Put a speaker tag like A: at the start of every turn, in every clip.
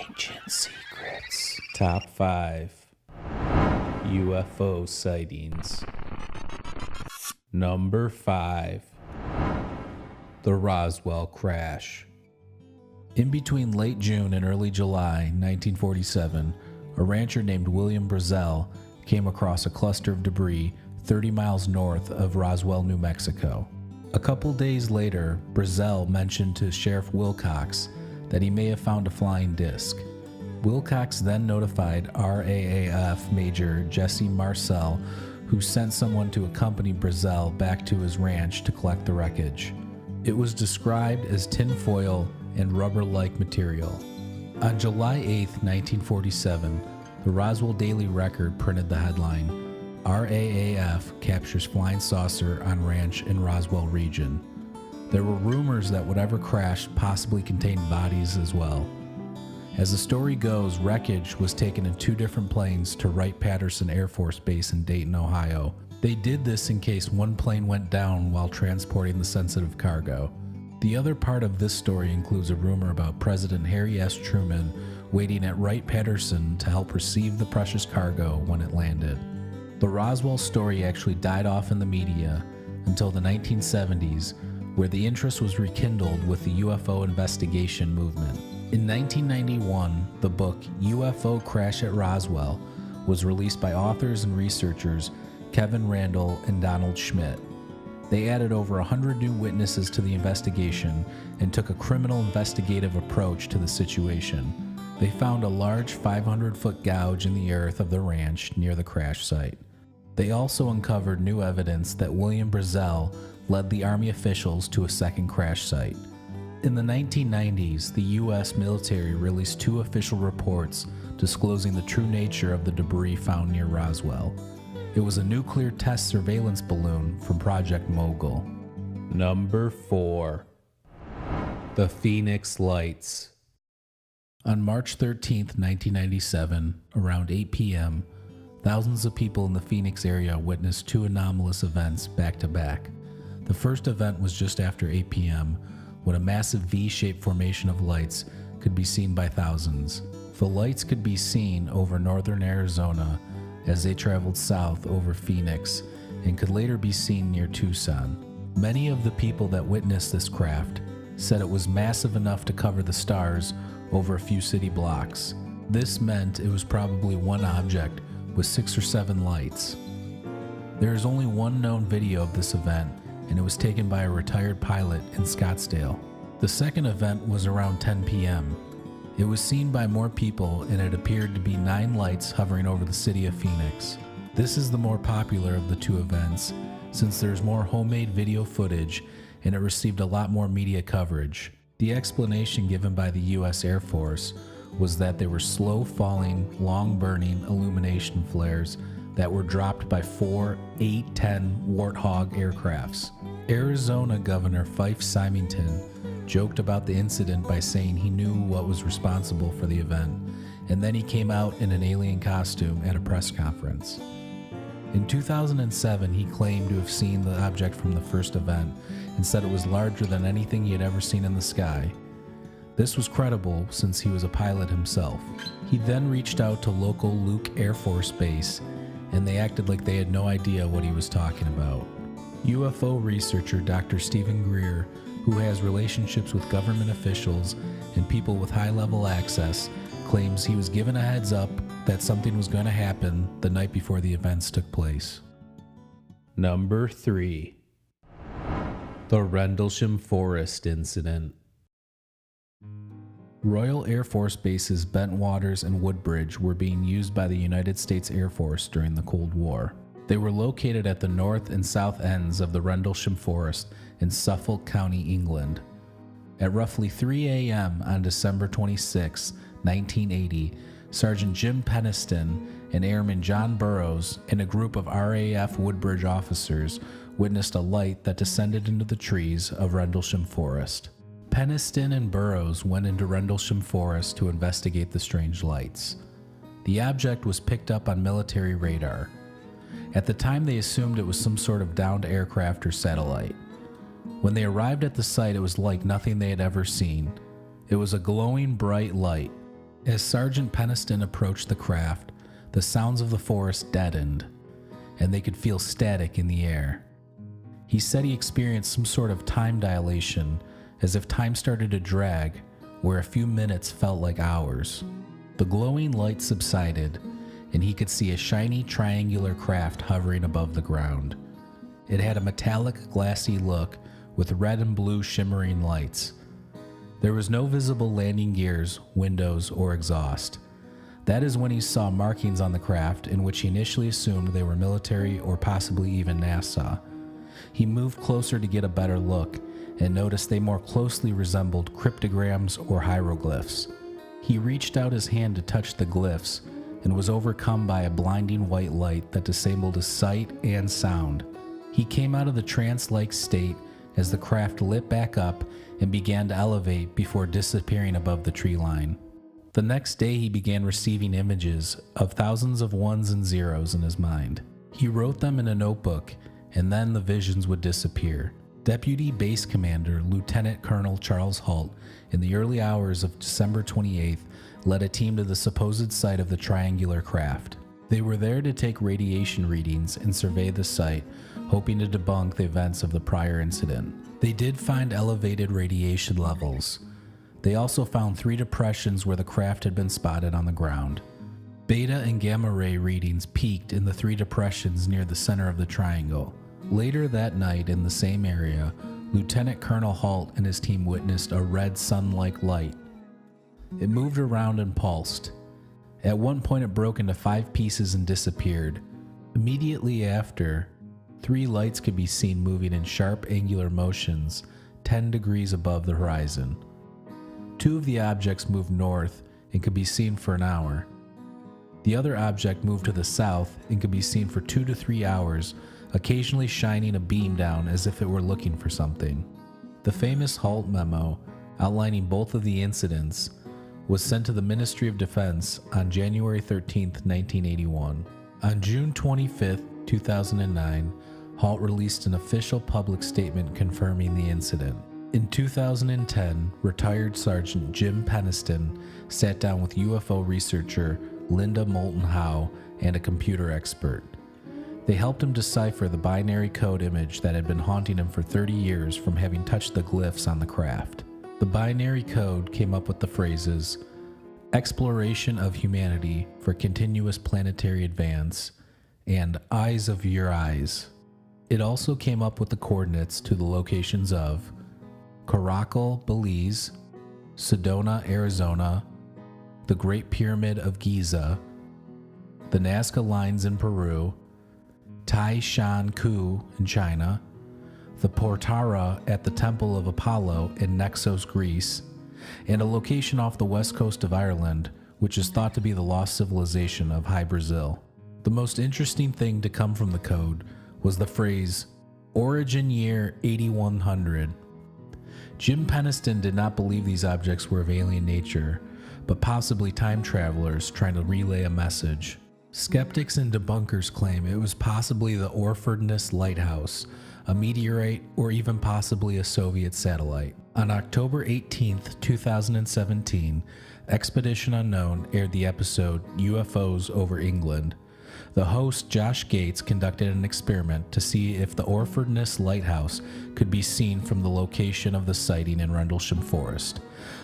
A: Ancient Secrets. Top 5 UFO Sightings. Number 5. The Roswell Crash. In between late June and early July 1947, a rancher named William Brazel came across a cluster of debris 30 miles north of Roswell, New Mexico. A couple days later, Brazel mentioned to Sheriff Wilcox that he may have found a flying disc. Wilcox then notified RAAF Major Jesse Marcel, who sent someone to accompany Brazel back to his ranch to collect the wreckage. It was described as tinfoil and rubber-like material. On July 8, 1947, the Roswell Daily Record printed the headline, RAAF captures flying saucer on ranch in Roswell region. There were rumors that whatever crashed possibly contained bodies as well. As the story goes, wreckage was taken in 2 different planes to Wright-Patterson Air Force Base in Dayton, Ohio. They did this in case one plane went down while transporting the sensitive cargo. The other part of this story includes a rumor about President Harry S. Truman waiting at Wright-Patterson to help receive the precious cargo when it landed. The Roswell story actually died off in the media until the 1970s, where the interest was rekindled with the UFO investigation movement. In 1991, the book UFO Crash at Roswell was released by authors and researchers Kevin Randle and Donald Schmidt. They added over 100 new witnesses to the investigation and took a criminal investigative approach to the situation. They found a large 500-foot gouge in the earth of the ranch near the crash site. They also uncovered new evidence that William Brazel led the Army officials to a second crash site. In the 1990s, the U.S. military released 2 official reports disclosing the true nature of the debris found near Roswell. It was a nuclear test surveillance balloon from Project Mogul. Number 4. The Phoenix Lights. On March 13, 1997, around 8 p.m., thousands of people in the Phoenix area witnessed 2 anomalous events back to back. The first event was just after 8 p.m., when a massive V-shaped formation of lights could be seen by thousands. The lights could be seen over northern Arizona as they traveled south over Phoenix and could later be seen near Tucson. Many of the people that witnessed this craft said it was massive enough to cover the stars over a few city blocks. This meant it was probably one object with 6 or 7 lights. There is only one known video of this event, and it was taken by a retired pilot in Scottsdale. The second event was around 10 p.m. It was seen by more people, and it appeared to be 9 lights hovering over the city of Phoenix. This is the more popular of the 2 events, since there's more homemade video footage and it received a lot more media coverage. The explanation given by the U.S. Air Force was that they were slow-falling, long-burning illumination flares that were dropped by 4 8-10 Warthog aircrafts. Arizona Governor Fife Symington joked about the incident by saying he knew what was responsible for the event, and then he came out in an alien costume at a press conference. In 2007, he claimed to have seen the object from the first event and said it was larger than anything he had ever seen in the sky. This was credible since he was a pilot himself. He then reached out to local Luke Air Force Base, and they acted like they had no idea what he was talking about. UFO researcher Dr. Stephen Greer, who has relationships with government officials and people with high-level access, claims he was given a heads up that something was going to happen the night before the events took place. Number 3. The Rendlesham Forest Incident. Royal Air Force Bases Bentwaters and Woodbridge were being used by the United States Air Force during the Cold War. They were located at the north and south ends of the Rendlesham Forest in Suffolk County, England. At roughly 3 a.m. on December 26, 1980, Sergeant Jim Peniston and Airman John Burroughs and a group of RAF Woodbridge officers witnessed a light that descended into the trees of Rendlesham Forest. Peniston and Burroughs went into Rendlesham Forest to investigate the strange lights. The object was picked up on military radar. At the time, they assumed it was some sort of downed aircraft or satellite. When they arrived at the site, it was like nothing they had ever seen. It was a glowing bright light. As Sergeant Peniston approached the craft, the sounds of the forest deadened, and they could feel static in the air. He said he experienced some sort of time dilation, as if time started to drag, where a few minutes felt like hours. The glowing light subsided, and he could see a shiny triangular craft hovering above the ground. It had a metallic, glassy look with red and blue shimmering lights. There was no visible landing gears, windows, or exhaust. That is when he saw markings on the craft in which he initially assumed they were military or possibly even NASA. He moved closer to get a better look and noticed they more closely resembled cryptograms or hieroglyphs. He reached out his hand to touch the glyphs and was overcome by a blinding white light that disabled his sight and sound. He came out of the trance-like state as the craft lit back up and began to elevate before disappearing above the tree line. The next day he began receiving images of thousands of ones and zeros in his mind. He wrote them in a notebook, and then the visions would disappear. Deputy Base Commander Lieutenant Colonel Charles Halt, in the early hours of December 28th, led a team to the supposed site of the triangular craft. They were there to take radiation readings and survey the site, hoping to debunk the events of the prior incident. They did find elevated radiation levels. They also found 3 depressions where the craft had been spotted on the ground. Beta and gamma ray readings peaked in the 3 depressions near the center of the triangle. Later that night in the same area, Lieutenant Colonel Halt and his team witnessed a red sun-like light. It moved around and pulsed. At one point it broke into 5 pieces and disappeared. Immediately after, 3 lights could be seen moving in sharp angular motions 10 degrees above the horizon. 2 of the objects moved north and could be seen for an hour. The other object moved to the south and could be seen for 2 to 3 hours, occasionally shining a beam down as if it were looking for something. The famous Halt memo, outlining both of the incidents, was sent to the Ministry of Defense on January 13, 1981. On June 25, 2009, Halt released an official public statement confirming the incident. In 2010, retired Sergeant Jim Peniston sat down with UFO researcher Linda Moulton Howe and a computer expert. They helped him decipher the binary code image that had been haunting him for 30 years from having touched the glyphs on the craft. The binary code came up with the phrases, "Exploration of humanity for continuous planetary advance," and "Eyes of your eyes." It also came up with the coordinates to the locations of Caracal, Belize, Sedona, Arizona, the Great Pyramid of Giza, the Nazca Lines in Peru, Tai Shan Ku in China, the Portara at the Temple of Apollo in Naxos, Greece, and a location off the west coast of Ireland, which is thought to be the lost civilization of High Brazil. The most interesting thing to come from the code was the phrase, "Origin year 8100. Jim Peniston did not believe these objects were of alien nature, but possibly time travelers trying to relay a message. Skeptics and debunkers claim it was possibly the Orfordness Lighthouse, a meteorite, or even possibly a Soviet satellite. On October 18, 2017, Expedition Unknown aired the episode UFOs over England. The host, Josh Gates, conducted an experiment to see if the Orfordness Lighthouse could be seen from the location of the sighting in Rendlesham Forest.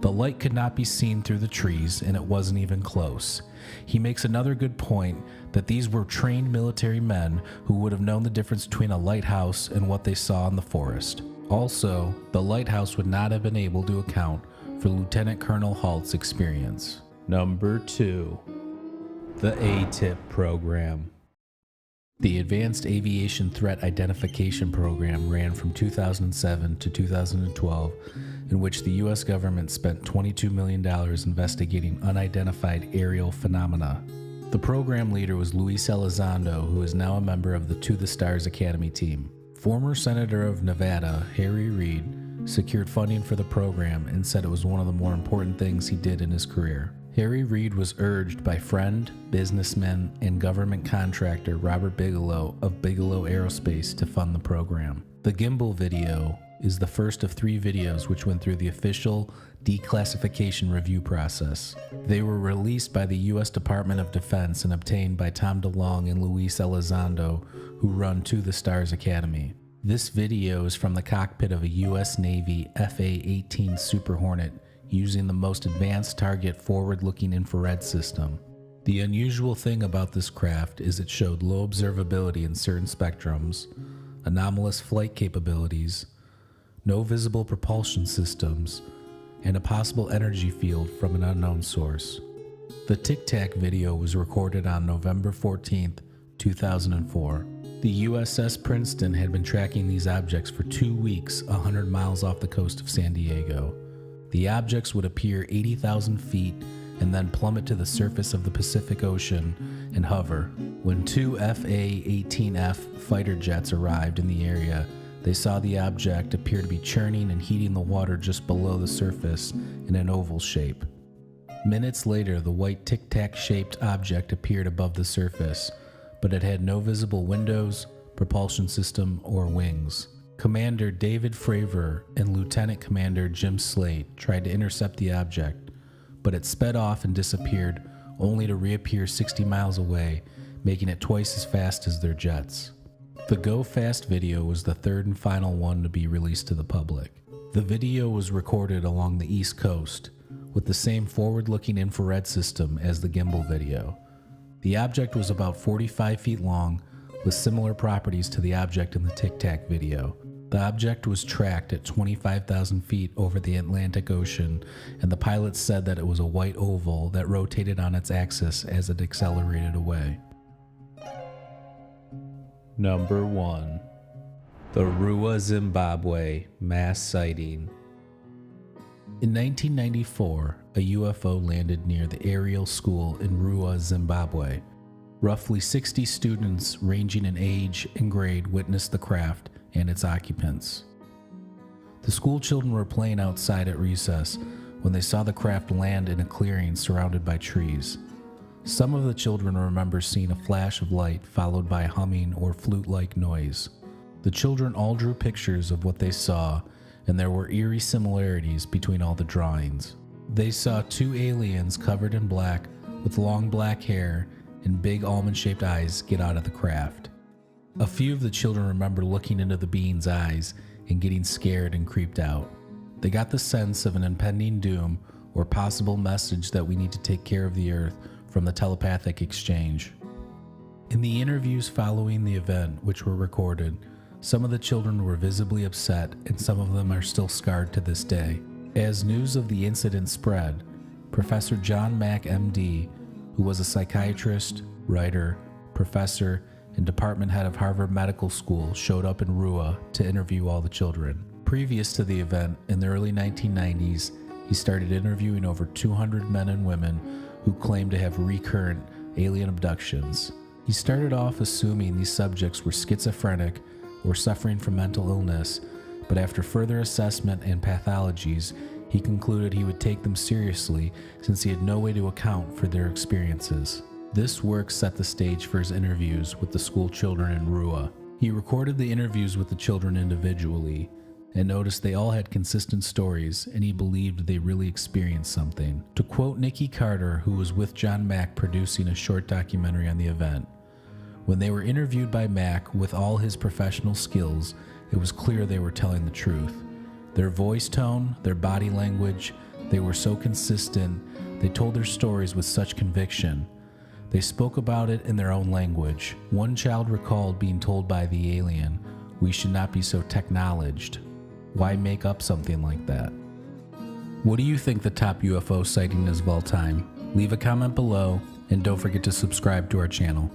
A: The light could not be seen through the trees, and it wasn't even close. He makes another good point that these were trained military men who would have known the difference between a lighthouse and what they saw in the forest. Also, the lighthouse would not have been able to account for Lieutenant Colonel Halt's experience. Number 2. The ATIP program. The Advanced Aviation Threat Identification Program ran from 2007 to 2012, in which the U.S. government spent $22 million investigating unidentified aerial phenomena. The program leader was Luis Elizondo, who is now a member of the To the Stars Academy team. Former Senator of Nevada, Harry Reid, secured funding for the program and said it was one of the more important things he did in his career. Harry Reid was urged by friend, businessman, and government contractor Robert Bigelow of Bigelow Aerospace to fund the program. The gimbal video, is the first of 3 videos which went through the official declassification review process. They were released by the U.S. Department of Defense and obtained by Tom DeLonge and Luis Elizondo, who run To the Stars Academy. This video is from the cockpit of a U.S. Navy FA-18 Super Hornet using the most advanced target forward-looking infrared system. The unusual thing about this craft is it showed low observability in certain spectrums, anomalous flight capabilities, no visible propulsion systems, and a possible energy field from an unknown source. The Tic Tac video was recorded on November 14, 2004. The USS Princeton had been tracking these objects for 2 weeks 100 miles off the coast of San Diego. The objects would appear 80,000 feet and then plummet to the surface of the Pacific Ocean and hover. When 2 FA-18F fighter jets arrived in the area, they saw the object appear to be churning and heating the water just below the surface in an oval shape. Minutes later, the white tic-tac-shaped object appeared above the surface, but it had no visible windows, propulsion system, or wings. Commander David Fravor and Lieutenant Commander Jim Slate tried to intercept the object, but it sped off and disappeared, only to reappear 60 miles away, making it twice as fast as their jets. The Go Fast video was the third and final one to be released to the public. The video was recorded along the East Coast, with the same forward-looking infrared system as the gimbal video. The object was about 45 feet long, with similar properties to the object in the Tic Tac video. The object was tracked at 25,000 feet over the Atlantic Ocean, and the pilots said that it was a white oval that rotated on its axis as it accelerated away. Number 1. The Rua, Zimbabwe mass sighting. In 1994, a UFO landed near the Ariel School in Rua, Zimbabwe. Roughly 60 students ranging in age and grade witnessed the craft and its occupants. The school children were playing outside at recess when they saw the craft land in a clearing surrounded by trees. Some of the children remember seeing a flash of light followed by a humming or flute-like noise. The children all drew pictures of what they saw, and there were eerie similarities between all the drawings. They saw 2 aliens covered in black with long black hair and big almond-shaped eyes get out of the craft. A few of the children remember looking into the beings' eyes and getting scared and creeped out. They got the sense of an impending doom or possible message that we need to take care of the earth from the telepathic exchange. In the interviews following the event, which were recorded, some of the children were visibly upset and some of them are still scarred to this day. As news of the incident spread, Professor John Mack, MD, who was a psychiatrist, writer, professor, and department head of Harvard Medical School, showed up in Rua to interview all the children. Previous to the event, in the early 1990s, he started interviewing over 200 men and women who claimed to have recurrent alien abductions. He started off assuming these subjects were schizophrenic or suffering from mental illness, but after further assessment and pathologies, he concluded he would take them seriously since he had no way to account for their experiences. This work set the stage for his interviews with the school children in Rua. He recorded the interviews with the children individually and noticed they all had consistent stories, and he believed they really experienced something. To quote Nikki Carter, who was with John Mack producing a short documentary on the event, "When they were interviewed by Mack with all his professional skills, it was clear they were telling the truth. Their voice tone, their body language, they were so consistent, they told their stories with such conviction. They spoke about it in their own language. One child recalled being told by the alien, 'We should not be so technologed.' Why make up something like that?" What do you think the top UFO sighting is of all time? Leave a comment below, and don't forget to subscribe to our channel.